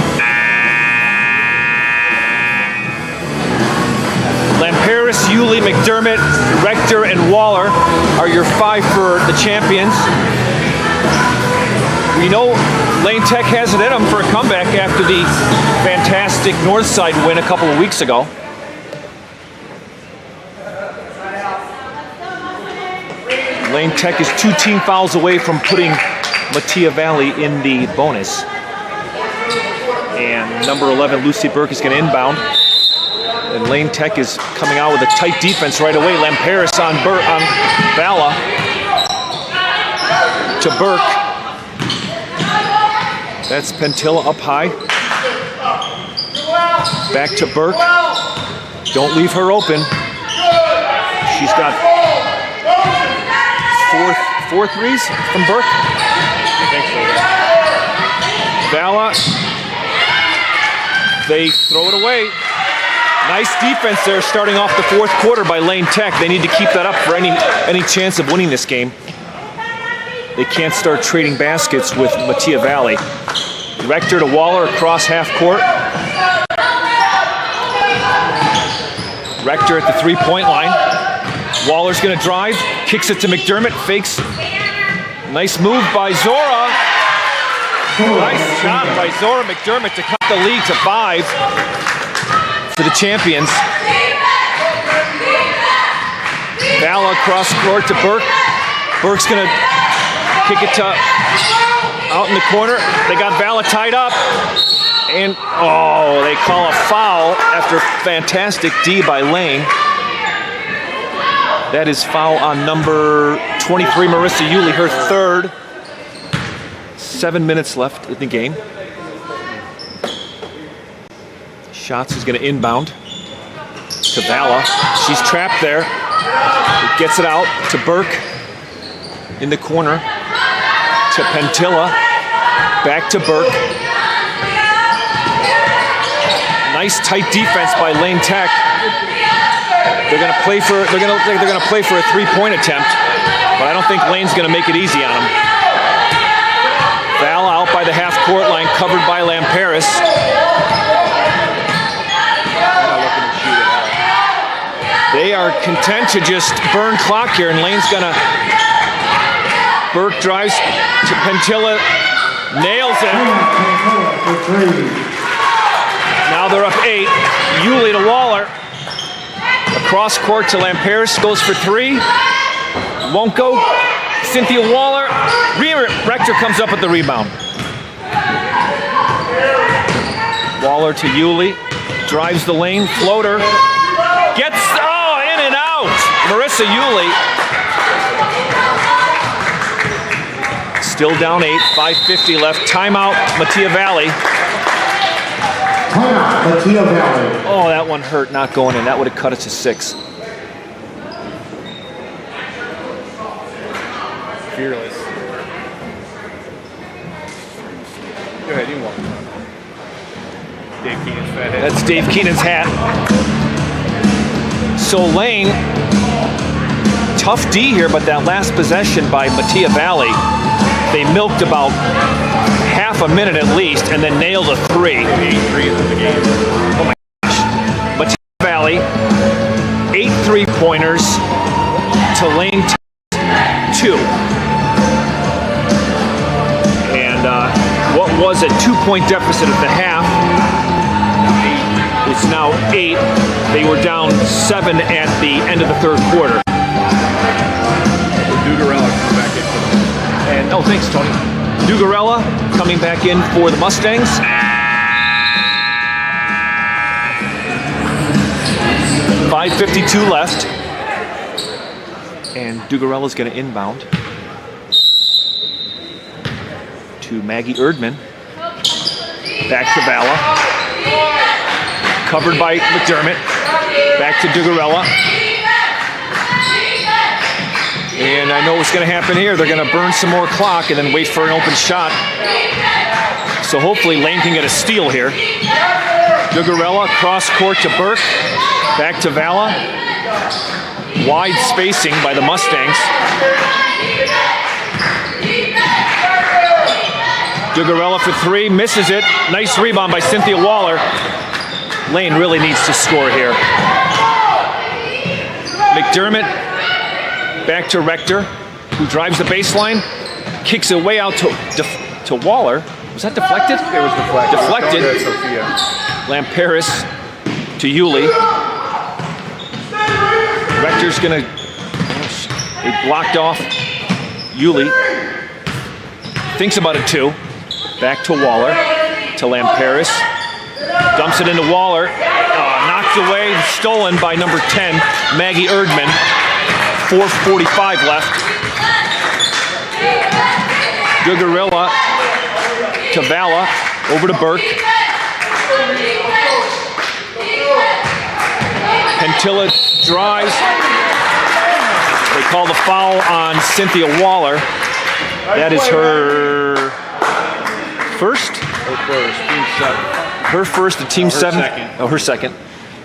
Lamperis, Yulee, McDermott, Rector, and Waller are your 5 for the champions. We know Lane Tech has it in them for a comeback after the fantastic Northside win a couple of weeks ago. Lane Tech is 2 team fouls away from putting Metea Valley in the bonus. And number 11, Lucy Burke, is going to inbound. And Lane Tech is coming out with a tight defense right away. Lamperis on Vala to Burke. That's Pentilla up high. Back to Burke. Don't leave her open. She's got four threes from Burke. I think so. Vala. They throw it away. Nice defense there starting off the fourth quarter by Lane Tech. They need to keep that up for any chance of winning this game. They can't start trading baskets with Metea Valley. Rector to Waller across half court. Rector at the 3-point line. Waller's going to drive, kicks it to McDermott, fakes. Nice move by Zora. Nice shot by Zora McDermott to cut the lead to 5 for the champions. Vala across court to Burke. Burke's going to kick it to out in the corner. They got Vala tied up. And, oh, they call a foul after fantastic D by Lane. That is foul on number 23, Marissa Yulee, her third. 7 minutes left in the game. Schatz is going to inbound to Vala. She's trapped there. Gets it out to Burke in the corner to Pentilla. Back to Burke. Nice tight defense by Lane Tech. They're going to play for a 3-point attempt, but I don't think Lane's going to make it easy on them. Val out out by the half-court line, covered by Lamperis. They are content to just burn clock here, and Lane's gonna. Burke drives to Pentilla, nails it. Now they're up 8. Yulee to Waller. Across court to Lamperis, goes for 3. Won't go. Cynthia Waller. Rector comes up with the rebound. Waller to Yulee. Drives the lane. Floater. Gets, in and out. Marissa Yulee. Still down 8. 5:50 left. Timeout, Metea Valley. Timeout, Metea Valley. Oh, that one hurt not going in. That would have cut it to 6. Fearless. Go ahead, you walk. Dave Keenan's fat head. That's Dave Keenan's hat. So Lane, tough D here, but that last possession by Metea Valley, they milked about half a minute at least and then nailed a 3. 8 threes in the game. Oh my gosh. Metea Valley, 8 3-pointers to Lane 2. And what was a 2-point deficit at the half, it's now 8. They were down 7 at the end of the third quarter. Dugarella coming back in. And thanks, Tony. Dugarella coming back in for the Mustangs. 5:52 left. And Dugarella's going to inbound to Maggie Erdman. Back to Vala. Covered by McDermott. Back to Dugarella. And I know what's going to happen here. They're going to burn some more clock and then wait for an open shot. So hopefully Lane can get a steal here. Dugarella cross court to Burke. Back to Vala. Wide spacing by the Mustangs. Dugarella for 3, misses it. Nice rebound by Cynthia Waller. Lane really needs to score here. McDermott back to Rector, who drives the baseline, kicks it way out to Waller. Was that deflected? It was deflected. Deflected. Sophia. Lamperis to Yulee. Rector's gonna, they blocked off Yulee. Thinks about it too. Back to Waller, to Lamperis. Dumps it into Waller. Knocked away, stolen by number 10, Maggie Erdman. 4:45 left. Dugarella to Vala, over to Burke. Pentilla drives. They call the foul on Cynthia Waller. That is her first? Her first, team 7. Her first, the team 7? Second. Oh, her second.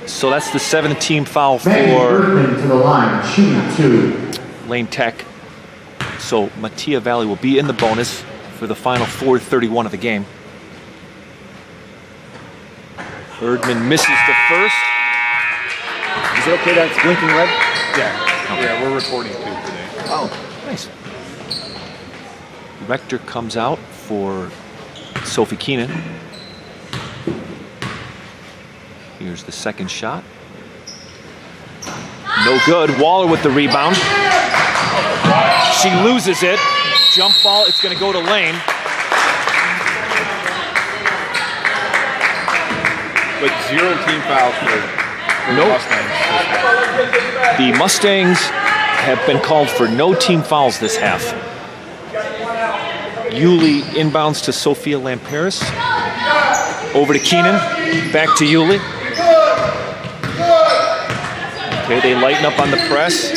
So that's the 7th team foul for Erdman to the line, shooting 2. Lane Tech. So Metea Valley will be in the bonus for the final 4:31 of the game. Erdman misses the first. Is it okay that it's blinking red? Yeah. Okay. Yeah, we're recording too today. Oh, nice. Rector comes out for Sophie Keenan. Here's the second shot. No good. Waller with the rebound. She loses it. Jump ball. It's going to go to Lane. But 0 team fouls for the Mustangs. The Mustangs have been called for no team fouls this half. Yulee inbounds to Sophia Lamperis. Over to Keenan. Back to Yulee. Okay, they lighten up on the press.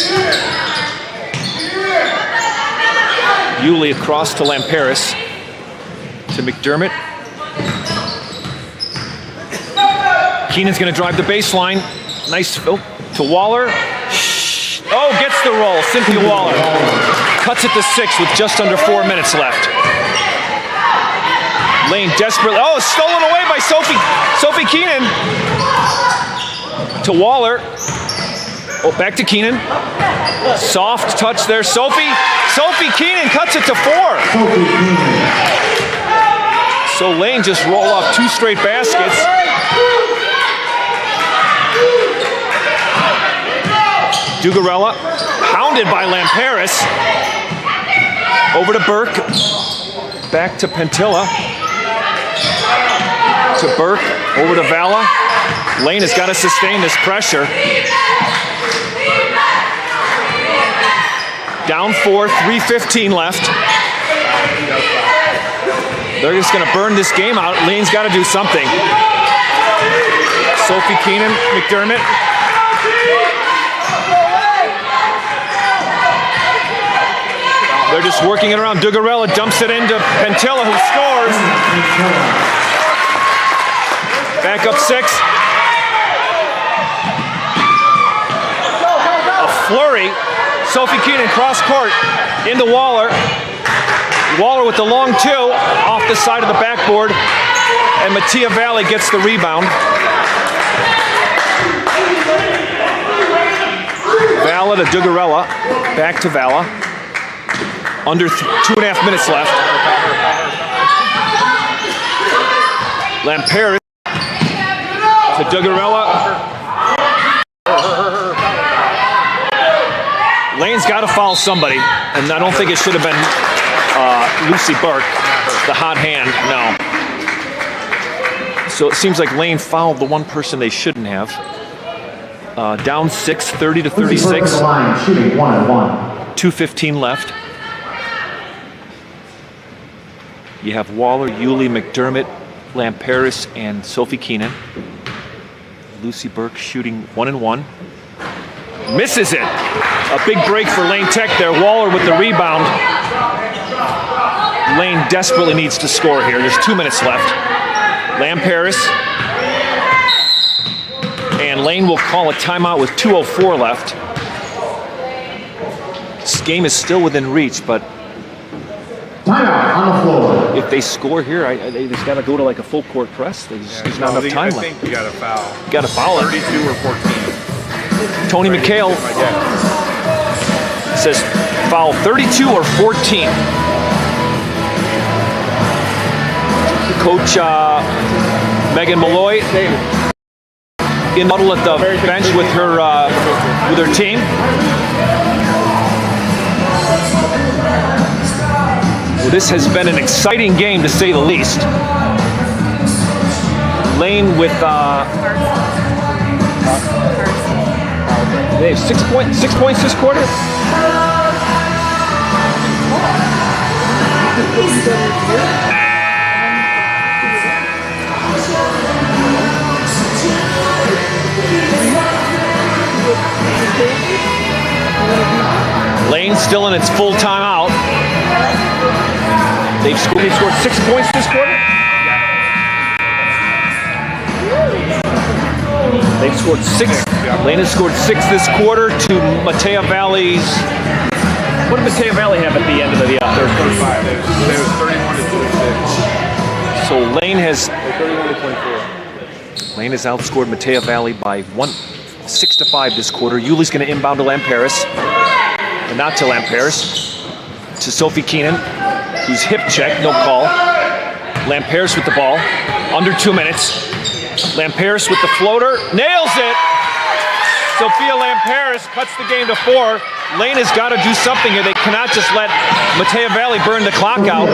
Yulee across to Lamperis. To McDermott. Keenan's going to drive the baseline. Nice to Waller. Oh, gets the roll. Cynthia Waller cuts it to 6 with just under 4 minutes left. Lane desperately, stolen away by Sophie Keenan. To Waller. Oh, back to Keenan. Soft touch there. Sophie Keenan cuts it to 4. So Lane just rolled off 2 straight baskets. Dugarella, hounded by Lamparis. Over to Burke. Back to Pentilla. To Burke. Over to Vala. Lane has got to sustain this pressure. Down 4, 3:15 left. They're just going to burn this game out. Lane's got to do something. Sophie Keenan, McDermott. They're just working it around. Dugarella dumps it into Pentilla, who scores. Back up 6. A flurry. Sophie Keenan cross court into Waller. Waller with the long 2 off the side of the backboard. And Metea Valley gets the rebound. Vala to Dugarella. Back to Vala. Under 2.5 minutes left. Lamparis to Dugarella. Lane's got to foul somebody, and I don't think it should have been Lucy Burke, the hot hand. No. So it seems like Lane fouled the one person they shouldn't have. Down 6, 30 to 36. Shooting 1-1. 2:15 left. You have Waller, Yulee, McDermott, Lamparis, and Sophie Keenan. Lucy Burke shooting 1-1. Misses it. A big break for Lane Tech there. Waller with the rebound. Lane desperately needs to score here. There's 2 minutes left. Lamparis. And Lane will call a timeout with 2:04 left. This game is still within reach, but timeout on the floor. if they score here, they just got to go to like a full court press. There's not enough time left. I think you got to foul. You got to foul it. 32 or 14. Tony McHale says foul 32 or 14. Coach Megan Malloy in huddle at the bench with her team. Well, this has been an exciting game to say the least. Lane with they have 6 points this quarter. Lane still in its full timeout. They've scored 6 points this quarter. They've scored 6. Lane has scored 6 this quarter to Metea Valley's. What did Metea Valley have at the end of the year? 35. They was 31 to 26. So Lane has 31 to 24. Lane has outscored Metea Valley by 6-5 this quarter. Yulee's going to inbound to Lamparis. And not to Lamparis. To Sophie Keenan, who's hip check, no call. Lamparis with the ball. Under 2 minutes. Lamparis with the floater. Nails it! Sophia Lamparis cuts the game to 4. Lane has got to do something here. They cannot just let Metea Valley burn the clock out.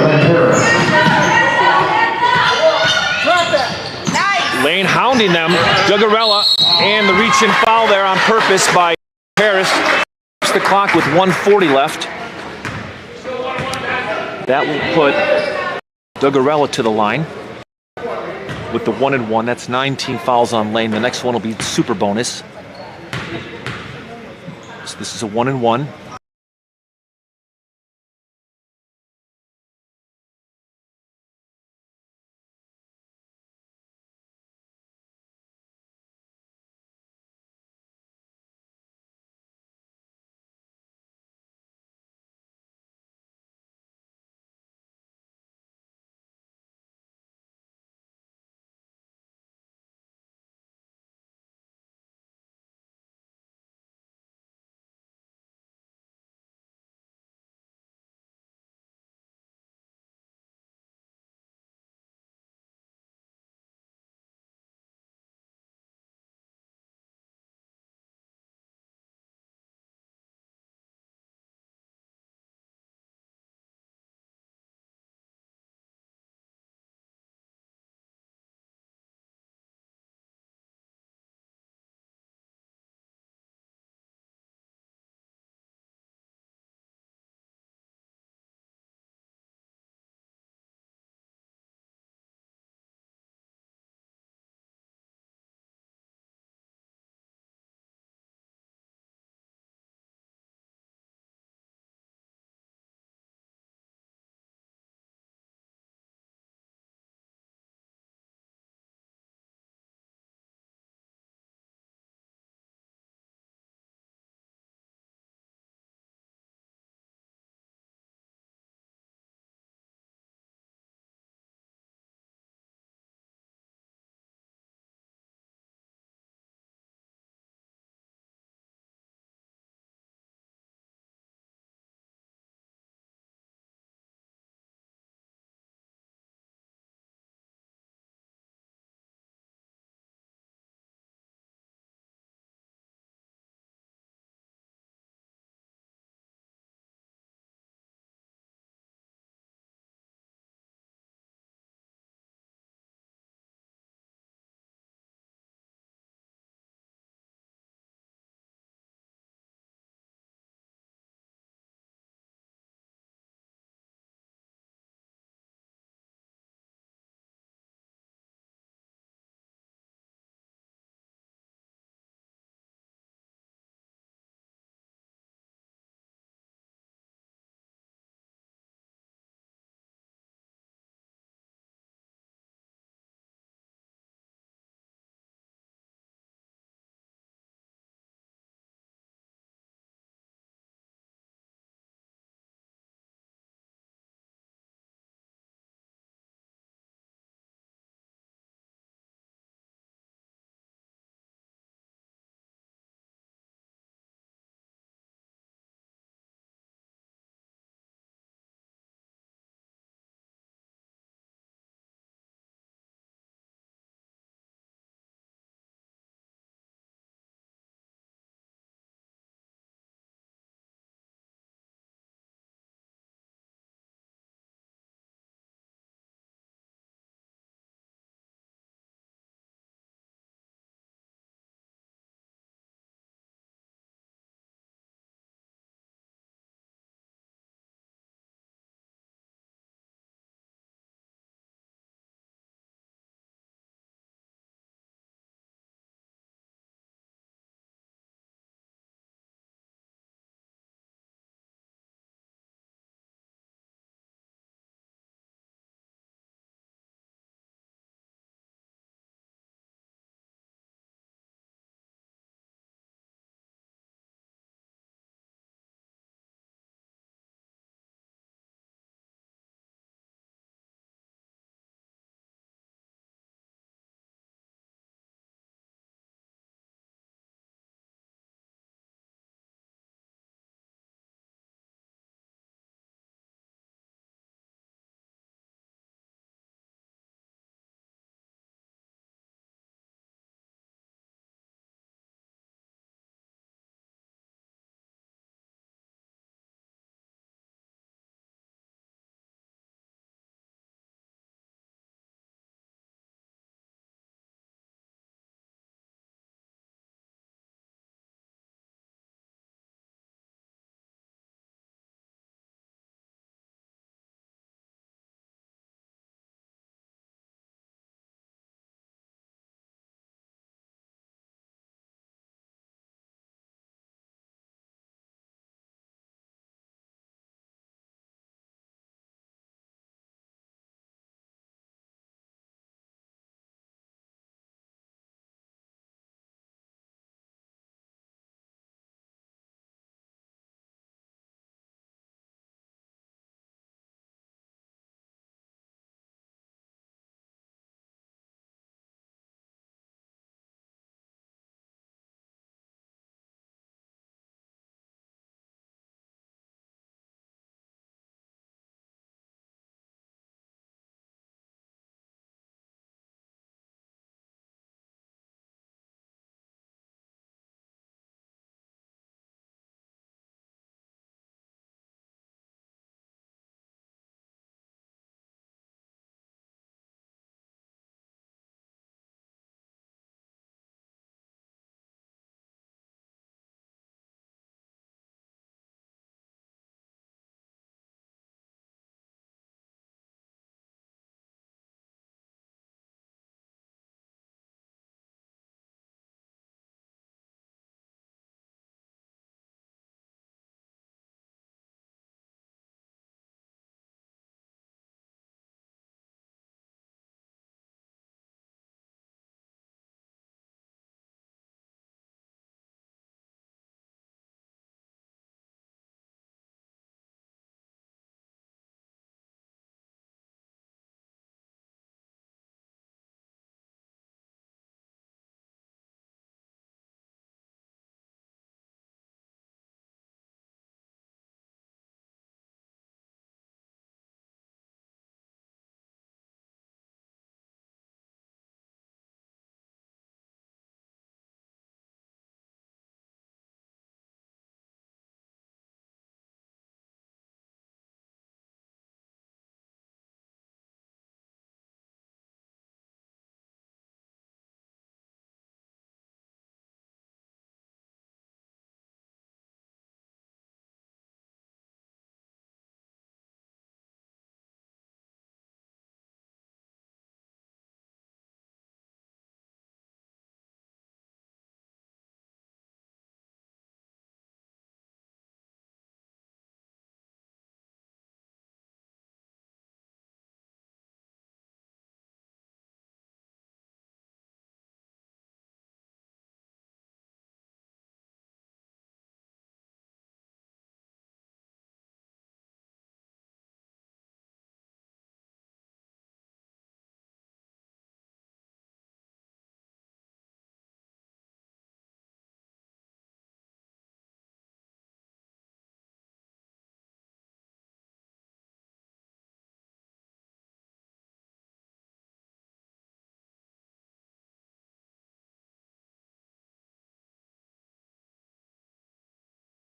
Lane hounding them. Dugarella and the reach-in foul there on purpose by Paris. The clock with 1:40 left. That will put Dugarella to the line with the 1-1. That's 19 fouls on Lane. The next one will be super bonus. So this is a 1-1.